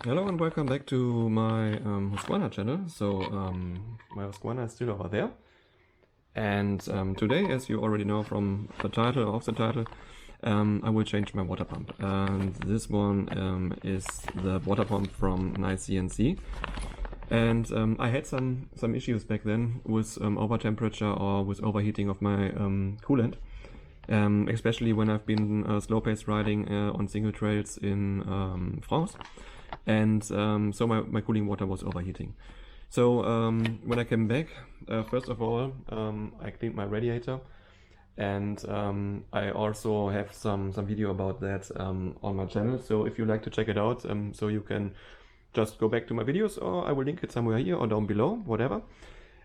Hello and welcome back to my Husqvarna channel. So my Husqvarna is still over there, and today, as you already know from the title of the title, I will change my water pump. And this one is the water pump from Nice CNC. And I had some issues back then with over temperature or with overheating of my coolant, especially when I've been slow pace riding on single trails in France. And so my cooling water was overheating. So when I came back, first of all, I cleaned my radiator, and I also have some video about that on my channel. So if you like to check it out, so you can just go back to my videos, or I will link it somewhere here or down below, whatever.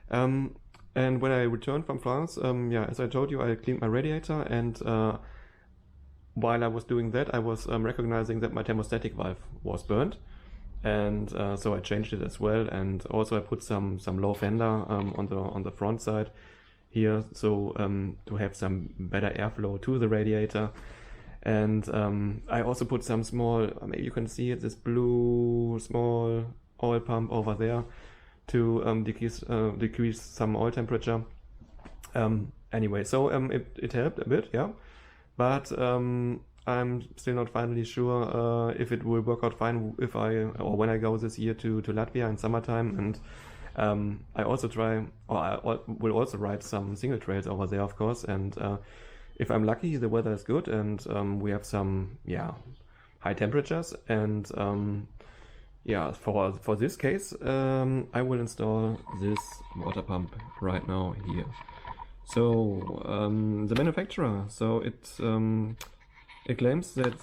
And when I returned from France, yeah, as I told you, I cleaned my radiator, and while I was doing that, I was recognizing that my thermostatic valve was burnt, and so I changed it as well. And also I put some low fender on the front side here, so to have some better airflow to the radiator. And I also put some small, maybe you can see it, this blue small oil pump over there to decrease some oil temperature. Anyway, so it helped a bit, yeah. But I'm still not finally sure if it will work out fine if when I go this year to Latvia in summertime. And I also will also ride some single trails over there, of course. And if I'm lucky, the weather is good, and we have some high temperatures. And yeah, for this case, I will install this water pump right now here. So the manufacturer, so it claims that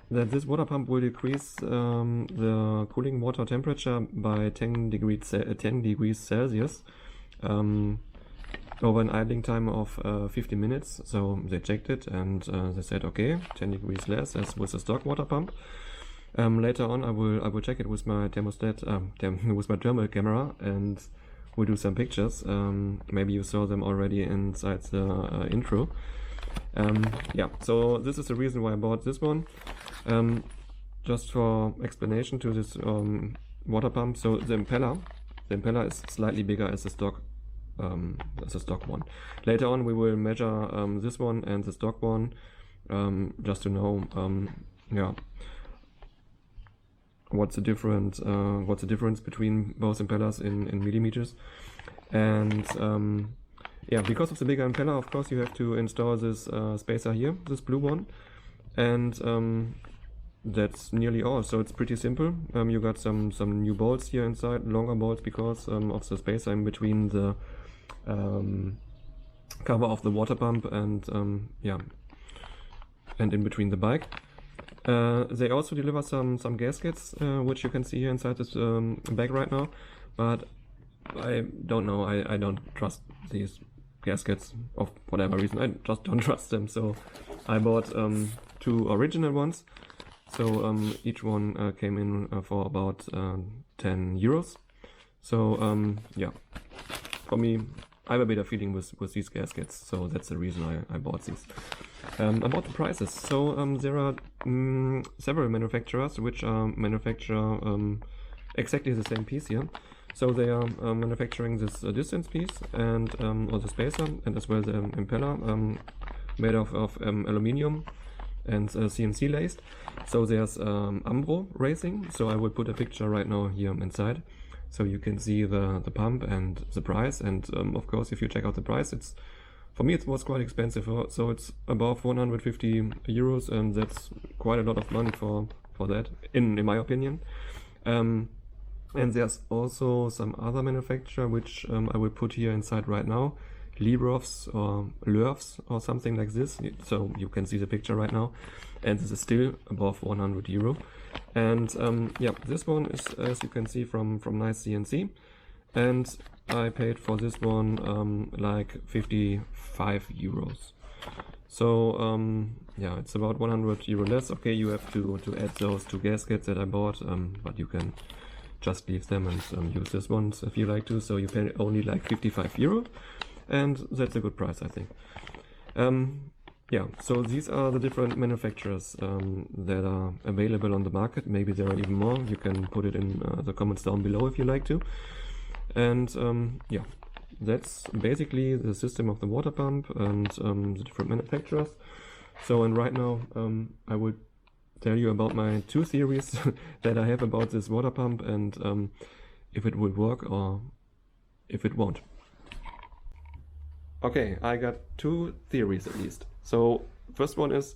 this water pump will decrease the cooling water temperature by 10 degrees Celsius over an idling time of 50 minutes. So they checked it, and they said, okay, 10 degrees less as with the stock water pump. Later on, I will check it with my thermostat, with my thermal camera, and we'll do some pictures. Maybe you saw them already inside the intro. Yeah, so this is the reason why I bought this one. Just for explanation to this water pump, so the impeller is slightly bigger as the stock one. Later on we will measure this one and the stock one, just to know yeah, what's the difference between both impellers in millimeters. And yeah, because of the bigger impeller, of course, you have to install this spacer here, this blue one, and that's nearly all. So it's pretty simple. You got some new bolts here inside, longer bolts, because of the spacer in between the cover of the water pump and yeah, and in between the bike. They also deliver some gaskets, which you can see here inside this bag right now, but I don't know, I don't trust these gaskets of whatever reason. I just don't trust them, so I bought two original ones. So each one came in for about 10 euros. So yeah, for me, I have a better feeling with these gaskets, so that's the reason I bought these. About the prices, so there are several manufacturers which manufacture exactly the same piece here. So they are manufacturing this distance piece and or the spacer, and as well the impeller made of aluminium and CNC laced. So there's Ambro Racing, so I will put a picture right now here inside, so you can see the pump and the price. And of course, if you check out the price, it's, for me, it was quite expensive. So it's above 150 euros, and that's quite a lot of money for that, in my opinion. And there's also some other manufacturer which I will put here inside right now, Librovs or Lurvs or something like this. So you can see the picture right now, and this is still above 100 euro. And yeah, this one is, as you can see, from Nice CNC, and I paid for this one like 55 euros. So yeah, it's about 100 euro less. Okay, you have to add those two gaskets that I bought, but you can just leave them and use this one if you like to. So you pay only like 55 euro, and that's a good price, I think. yeah, so these are the different manufacturers that are available on the market. Maybe there are even more. You can put it in the comments down below if you like to. And yeah, that's basically the system of the water pump and the different manufacturers. So, and right now I will tell you about my two theories that I have about this water pump and if it will work or if it won't. Okay, I got two theories at least. So first one is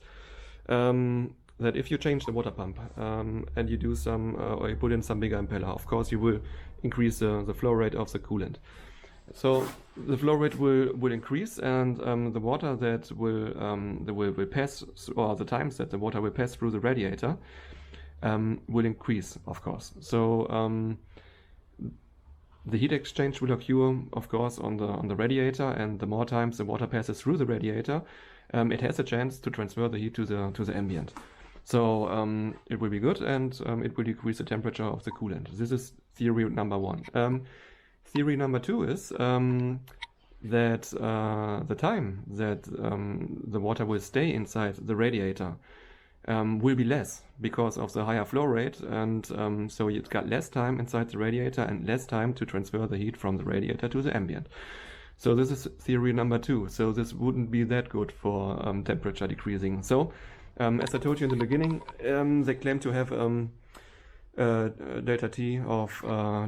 that if you change the water pump and you do some or you put in some bigger impeller, of course you will increase the flow rate of the coolant. So the flow rate will increase, and the water that will pass, or the times that the water will pass through the radiator will increase, of course. So the heat exchange will occur, of course, on the radiator, and the more times the water passes through the radiator, it has a chance to transfer the heat to the ambient. So it will be good, and it will decrease the temperature of the coolant. This is theory number one. Theory number two is that the time that the water will stay inside the radiator will be less because of the higher flow rate, and so you've got less time inside the radiator and less time to transfer the heat from the radiator to the ambient. So this is theory number two. So this wouldn't be that good for temperature decreasing. So as I told you in the beginning, they claim to have delta T of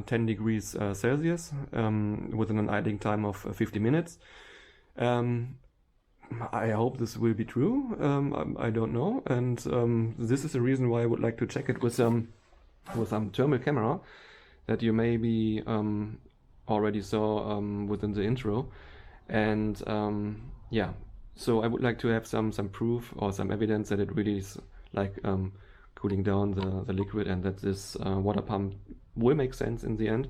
10 degrees Celsius within an idling time of 50 minutes. I hope this will be true. I don't know, and this is the reason why I would like to check it with some thermal camera that you maybe already saw within the intro. And yeah, so I would like to have some proof or some evidence that it really is like cooling down the liquid, and that this water pump will make sense in the end.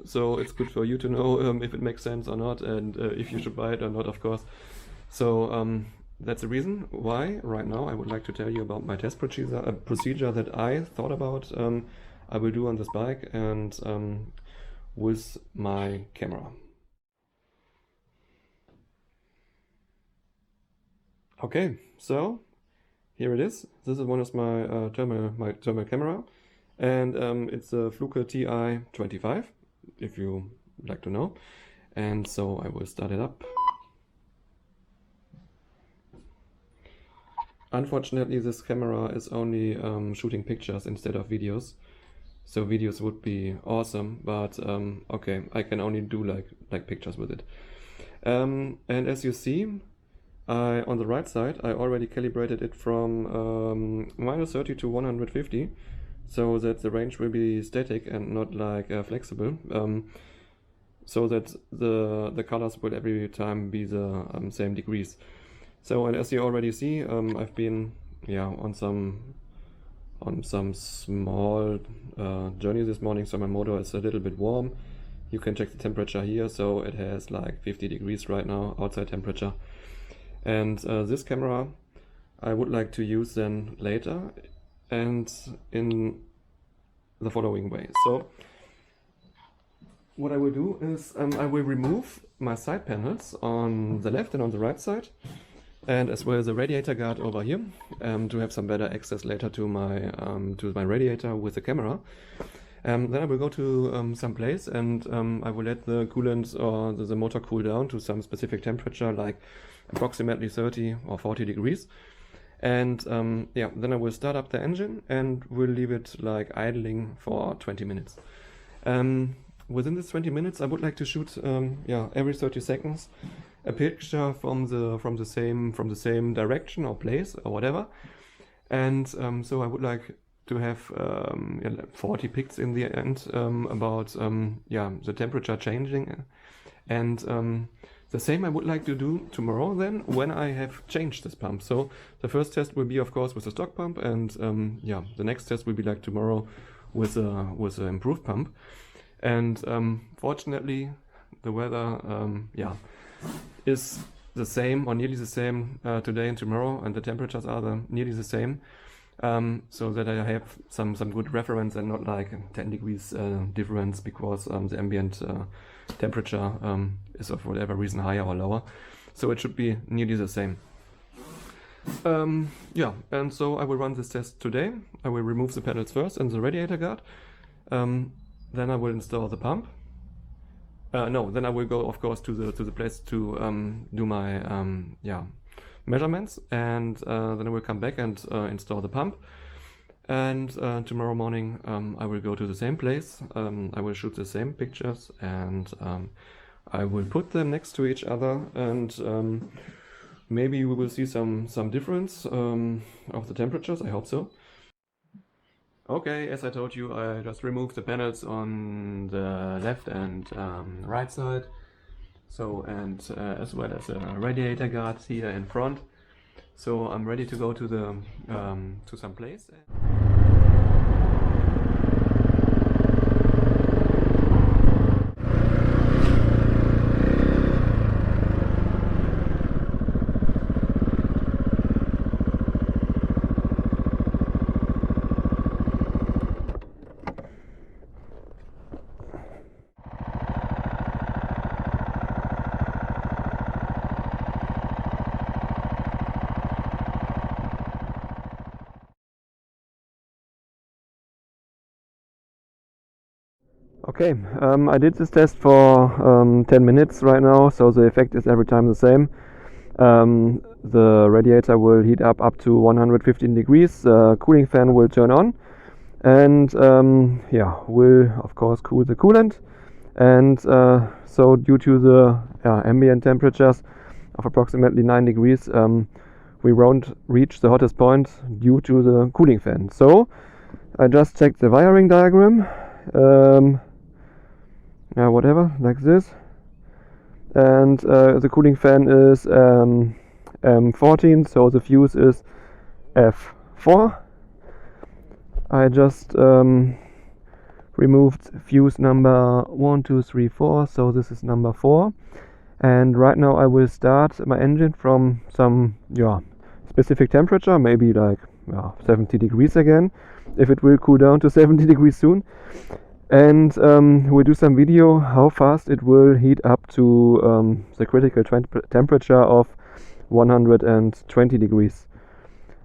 So it's good for you to know if it makes sense or not, and if you should buy it or not, of course. So that's the reason why right now I would like to tell you about my test procedure that I thought about I will do on this bike and with my camera. Okay, so here it is. This is one of my thermal camera, and it's a Fluke TI-25, if you like to know. And so I will start it up. Unfortunately, this camera is only shooting pictures instead of videos. So videos would be awesome, but okay, I can only do like pictures with it. And as you see, on the right side, I already calibrated it from -30 to 150, so that the range will be static and not like flexible, so that the colors will every time be the same degrees. So, and as you already see, I've been on some small journey this morning, so my motor is a little bit warm. You can check the temperature here, so it has like 50 degrees right now, outside temperature. And this camera I would like to use then later and in the following way. So what I will do is I will remove my side panels on the left and on the right side, and as well as the radiator guard over here, to have some better access later to my radiator with the camera. Then I will go to some place, and I will let the coolant or the motor cool down to some specific temperature, like approximately 30 or 40 degrees. And yeah, then I will start up the engine and will leave it like idling for 20 minutes. Within this 20 minutes, I would like to shoot every 30 seconds a picture from the same direction or place or whatever. And so I would like to have 40 pics in the end about the temperature changing, and the same I would like to do tomorrow then when I have changed this pump. So the first test will be of course with the stock pump, and the next test will be like tomorrow with a improved pump. And fortunately the weather is the same or nearly the same today and tomorrow, and the temperatures are nearly the same, so that I have some good reference and not like 10 degrees difference because the ambient temperature is of whatever reason higher or lower. So it should be nearly the same. Yeah, and so I will run this test today. I will remove the panels first and the radiator guard. Then I will install the pump. No, then I will go, of course, to the place to do my measurements, and then I will come back and install the pump. And tomorrow morning I will go to the same place. I will shoot the same pictures, and I will put them next to each other, and maybe we will see some difference of the temperatures. I hope so. Okay, as I told you, I just removed the panels on the left and right side. So, and as well as a radiator guard here in front. So I'm ready to go to the to some place. Okay, I did this test for 10 minutes right now, so the effect is every time the same. The radiator will heat up to 115 degrees, the cooling fan will turn on, and yeah, will of course cool the coolant. And so due to the ambient temperatures of approximately 9 degrees, we won't reach the hottest point due to the cooling fan. So I just checked the wiring diagram. Whatever, like this, and the cooling fan is 14, so the fuse is F4. I just removed fuse number 1, 2, 3, 4, so this is number 4, and right now I will start my engine from some specific temperature, maybe like 70 degrees again, if it will cool down to 70 degrees soon. And we'll do some video how fast it will heat up to the critical temperature of 120 degrees.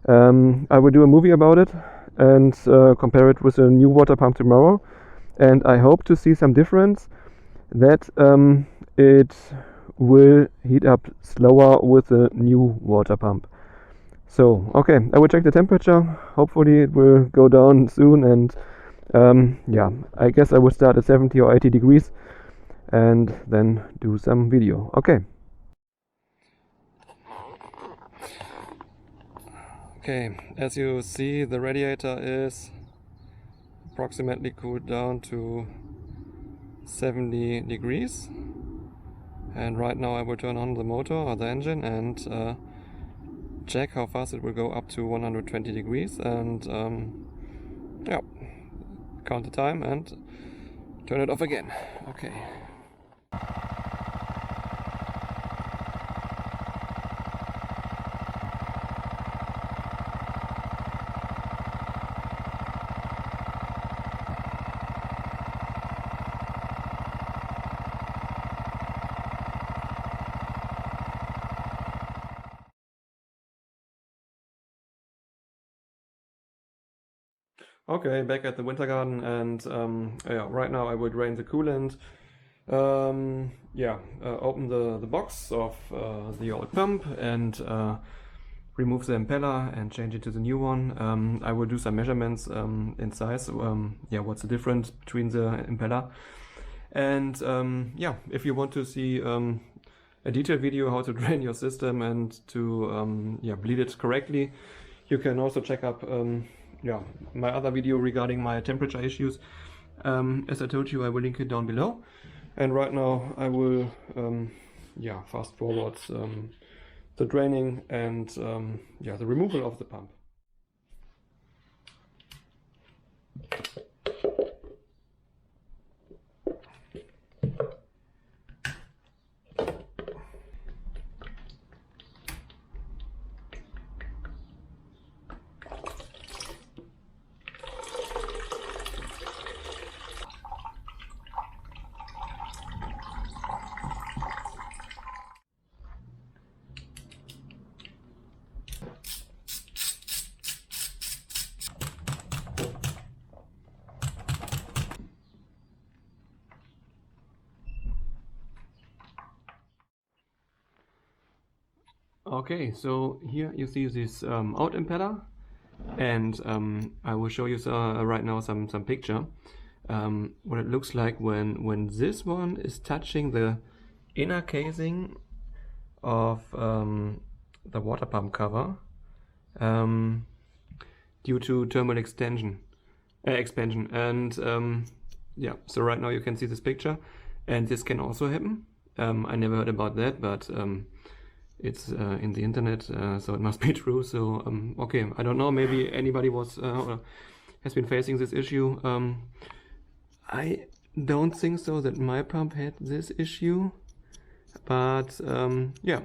I will do a movie about it and compare it with a new water pump tomorrow. And I hope to see some difference, that it will heat up slower with a new water pump. So, okay, I will check the temperature. Hopefully it will go down soon, and I guess I will start at 70 or 80 degrees and then do some video. Okay. Okay, as you see, the radiator is approximately cooled down to 70 degrees. And right now I will turn on the motor or the engine and check how fast it will go up to 120 degrees, and count the time and turn it off again. Okay. Okay, back at the winter garden, and right now I will drain the coolant. Open the box of the old pump and remove the impeller and change it to the new one. I will do some measurements in size. What's the difference between the impeller? And if you want to see a detailed video how to drain your system and to bleed it correctly, you can also check up my other video regarding my temperature issues. As I told you, I will link it down below. And right now I will fast forward the draining and the removal of the pump. Okay, so here you see this out impeller, and I will show you right now some picture what it looks like when this one is touching the inner casing of the water pump cover due to thermal expansion. And yeah, so right now you can see this picture, and this can also happen. I never heard about that, but it's in the internet, so it must be true. So okay, I don't know, maybe anybody was or has been facing this issue. I don't think so that my pump had this issue, but yeah,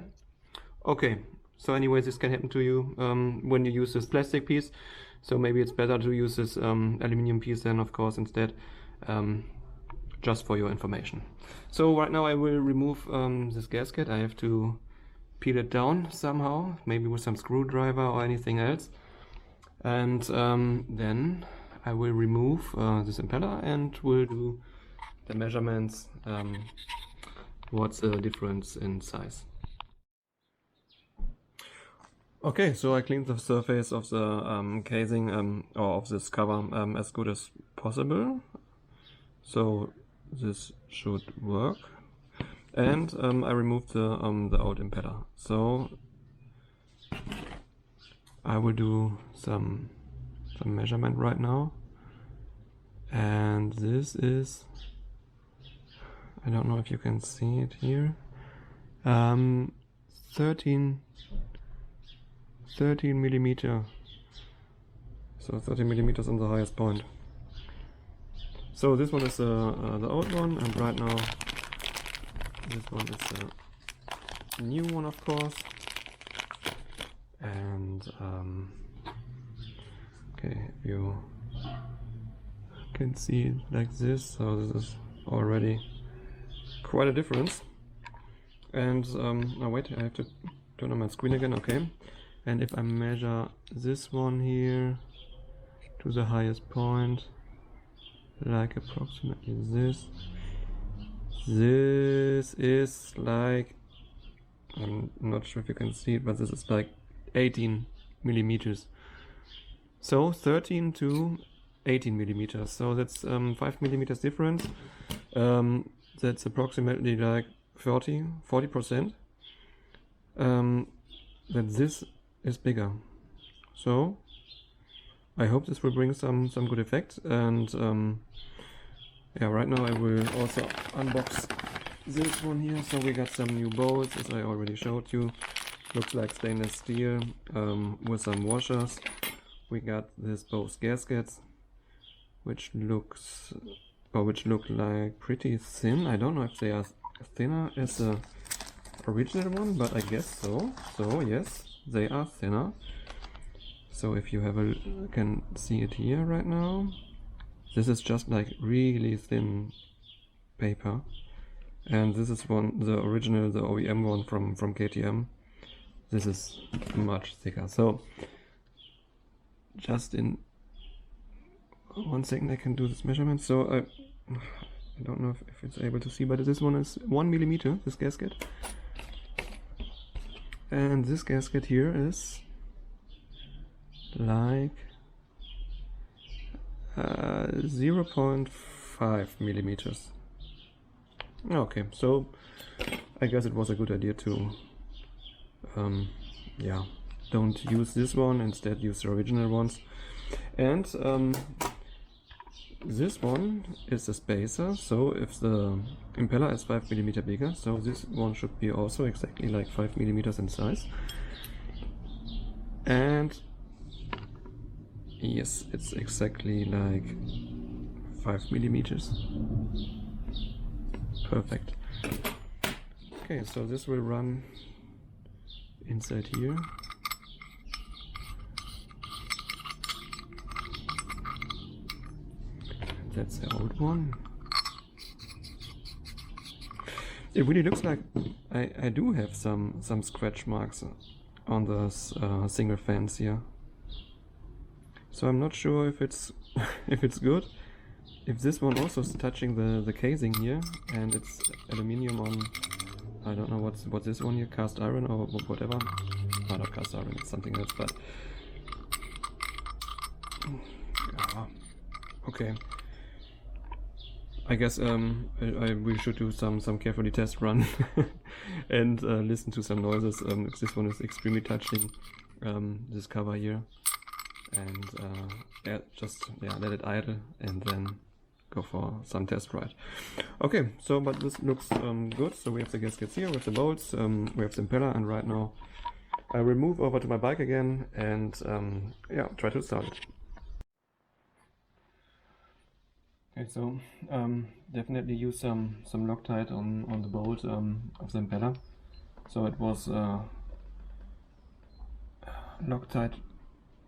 okay. So anyway, this can happen to you when you use this plastic piece, so maybe it's better to use this aluminum piece then, of course, instead, just for your information. So right now I will remove this gasket. I have to peel it down somehow, maybe with some screwdriver or anything else, and then I will remove this impeller and will do the measurements, what's the difference in size. Okay, so I cleaned the surface of the casing or of this cover as good as possible, so this should work. And I removed the out impeller. So I will do some measurement right now, and this is, I don't know if you can see it here, 13 millimeter, so 13 millimeters on the highest point. So this one is the old one, and right now this one is the new one, of course. And okay, you can see it like this, so this is already quite a difference. And oh wait, I have to turn on my screen again. Okay, and if I measure this one here to the highest point, like approximately this is like, I'm not sure if you can see it, but this is like 18 millimeters. So 13 to 18 millimeters. So that's 5 millimeters difference. That's approximately like 40%. That this is bigger. So I hope this will bring some good effect. And yeah, right now I will also unbox this one here. So we got some new bolts, as I already showed you. Looks like stainless steel with some washers. We got this both gaskets, which look like pretty thin. I don't know if they are thinner as the original one, but I guess so. So yes, they are thinner. So if you can see it here right now. This is just like really thin paper, and this is the original, the OEM one from KTM. This is much thicker. So just in 1 second I can do this measurement. So I don't know if it's able to see, but this one is 1 millimeter, this gasket, and this gasket here is like 0.5 millimeters. Okay, so I guess it was a good idea to yeah, don't use this one, instead use the original ones. And this one is a spacer, so if the impeller is 5 millimeter bigger, so this one should be also exactly like 5 millimeters in size. And yes, it's exactly like 5 millimeters. Perfect. Okay, so this will run inside here. That's the old one. It really looks like I do have some scratch marks on those single fans here. So I'm not sure if it's if it's good. If this one also is touching the casing here, and it's aluminium on, I don't know what's this one here, cast iron or whatever. not cast iron, it's something else, but okay. I guess we should do some carefully test run and listen to some noises. If this one is extremely touching, this cover here, and yeah, just let it idle and then go for some test ride. Okay, so but this looks good. So we have the gaskets here with the bolts, we have the impeller, and right now I will move over to my bike again and yeah, try to start it. Okay, so definitely use some Loctite on the bolt of the impeller. So it was Loctite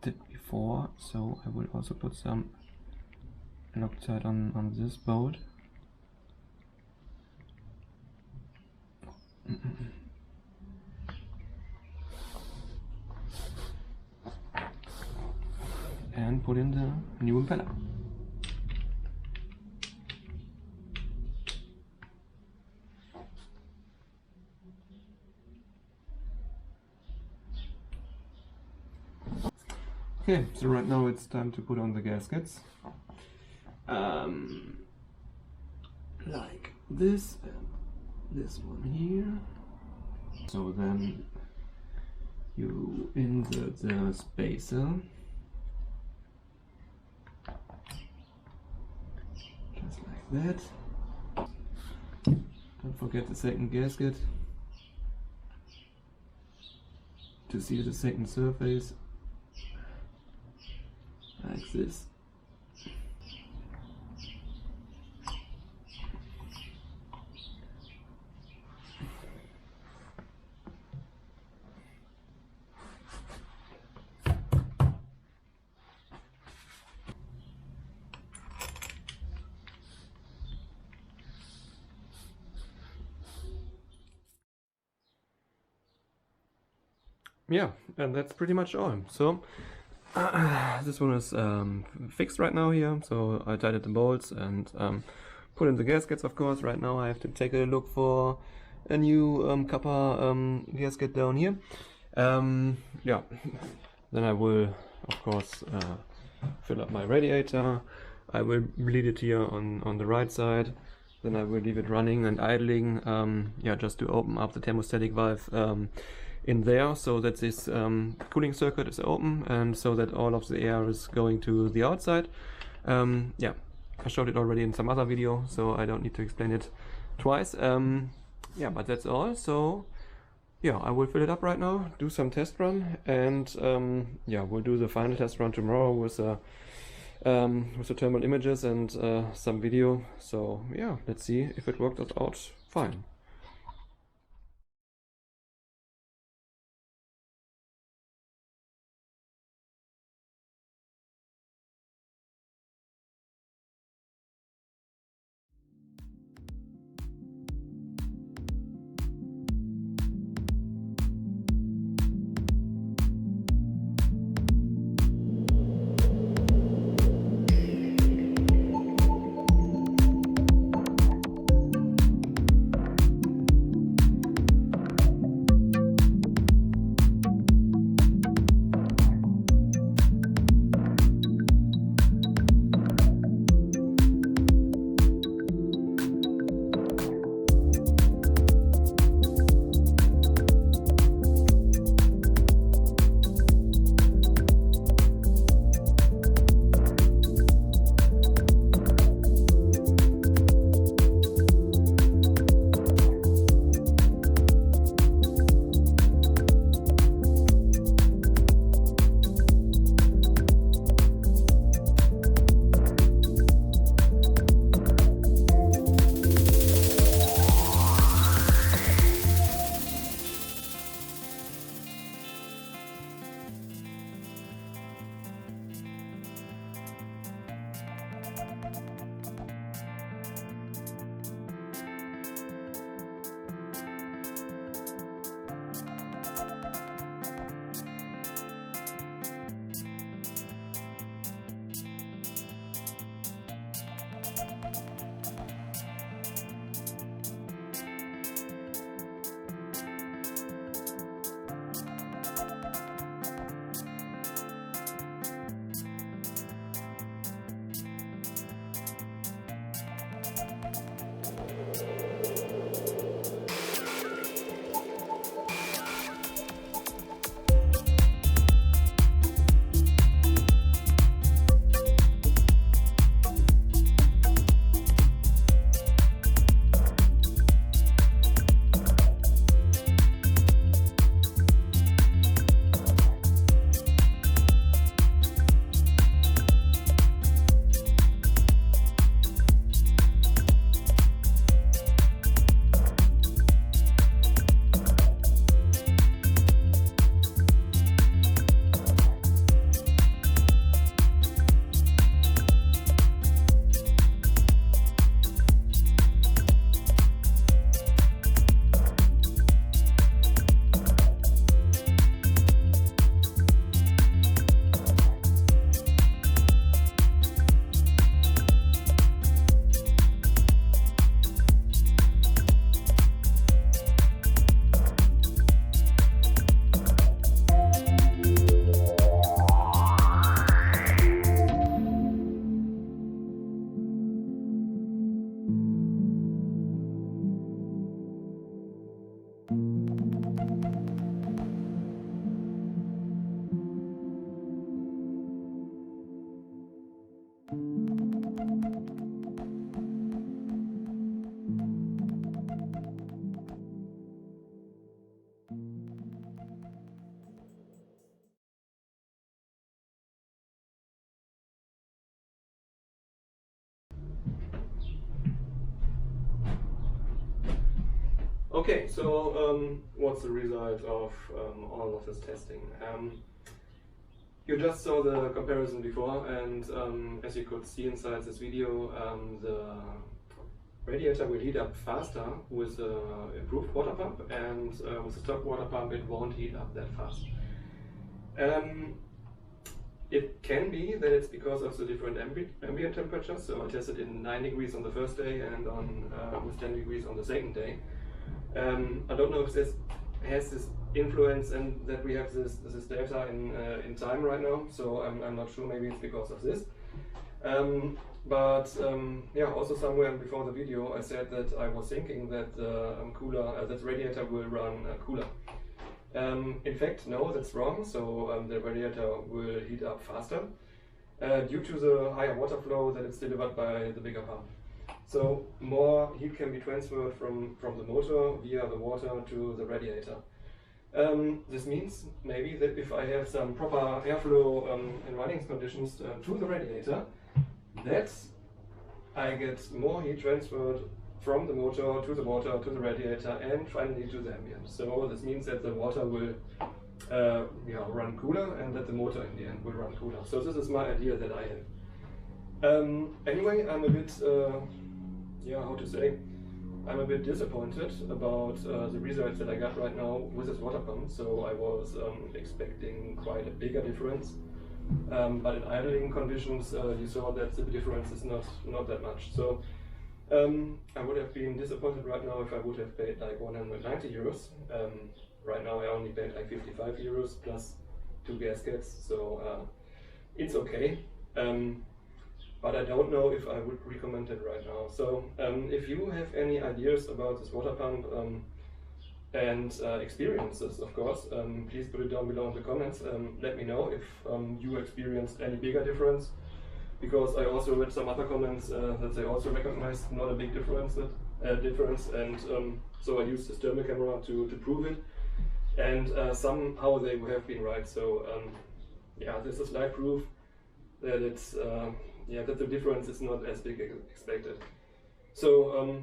did before, so I will also put some Loctite on this bolt. And put in the new impeller. Okay, so right now it's time to put on the gaskets. Like this and this one here. So then you insert the spacer. Just like that. Don't forget the second gasket to seal the second surface. Like this. Yeah, and that's pretty much all. So this one is fixed right now here, so I tightened the bolts and put in the gaskets, of course. Right now I have to take a look for a new copper gasket down here. Yeah, then I will, of course, fill up my radiator. I will bleed it here on the right side. Then I will leave it running and idling, yeah, just to open up the thermostatic valve in there, so that this cooling circuit is open and so that all of the air is going to the outside. Yeah, I showed it already in some other video, so I don't need to explain it twice. Yeah, but that's all. So yeah, I will fill it up right now, do some test run, and yeah, we'll do the final test run tomorrow with the thermal images and some video. So yeah, let's see if it worked out fine. Okay, so what's the result of all of this testing? You just saw the comparison before, and as you could see inside this video, the radiator will heat up faster with the improved water pump, and with the stock water pump it won't heat up that fast. It can be that it's because of the different ambient temperatures. So I tested in 9 degrees on the first day and with 10 degrees on the second day. I don't know if this has this influence and that we have this data in time right now. So I'm not sure. Maybe it's because of this. Yeah, also somewhere before the video I said that I was thinking that the that radiator will run cooler. In fact, no, that's wrong. So the radiator will heat up faster due to the higher water flow that is delivered by the bigger pump. So more heat can be transferred from the motor via the water to the radiator. This means maybe that if I have some proper airflow and running conditions to the radiator, that I get more heat transferred from the motor to the water to the radiator and finally to the ambient. So this means that the water will run cooler and that the motor in the end will run cooler. So this is my idea that I have. Anyway, I'm a bit, I'm a bit disappointed about the results that I got right now with this water pump. So I was expecting quite a bigger difference. But in idling conditions, you saw that the difference is not that much. So I would have been disappointed right now if I would have paid like 190 euros. Right now I only paid like 55 euros plus 2 gaskets, so it's okay. But I don't know if I would recommend it right now. So if you have any ideas about this water pump and experiences, of course, please put it down below in the comments. Let me know if you experienced any bigger difference. Because I also read some other comments that they also recognized not a big difference, and so I used this thermal camera to prove it, and somehow they have been right. So yeah, this is live proof that it's that the difference is not as big as expected. So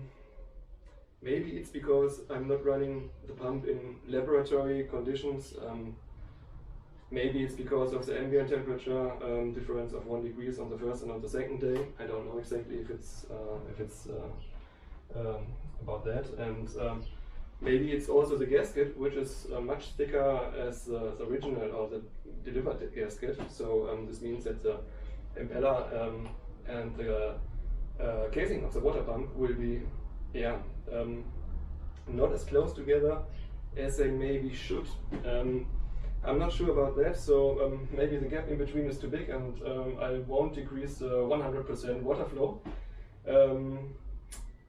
maybe it's because I'm not running the pump in laboratory conditions. Maybe it's because of the ambient temperature difference of 1 degree on the first and on the second day. I don't know exactly if it's about that. And maybe it's also the gasket, which is much thicker as the original or the delivered gasket. So this means that the impeller and the casing of the water pump will be not as close together as they maybe should. I'm not sure about that, so maybe the gap in between is too big and I won't decrease 100% water flow.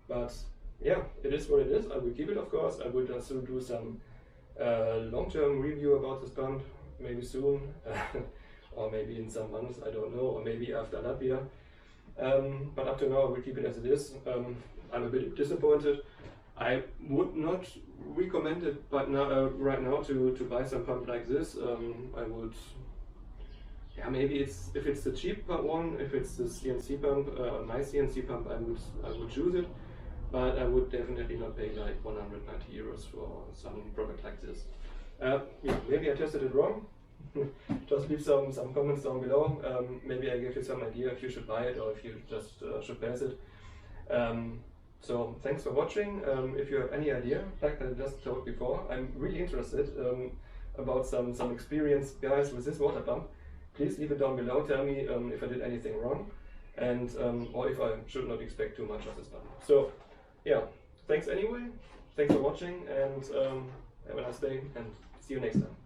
But yeah, it is what it is. I will keep it, of course. I will also do some long-term review about this pump, maybe soon, or maybe in some months, I don't know, or maybe after Latvia. But up to now, I will keep it as it is. I'm a bit disappointed. I would not recommend it, but now, right now to buy some pump like this. I would, maybe if it's the cheap one, if it's the CNC pump, my CNC pump, I would choose it, but I would definitely not pay like 190 euros for some product like this. Maybe I tested it wrong. Just leave some comments down below. Maybe I gave you some idea if you should buy it or if you just should pass it. So thanks for watching. If you have any idea, like I just told before, I'm really interested about some experienced guys with this water pump. Please leave it down below. Tell me if I did anything wrong, and or if I should not expect too much of this pump. So yeah, thanks anyway. Thanks for watching, and have a nice day, and see you next time.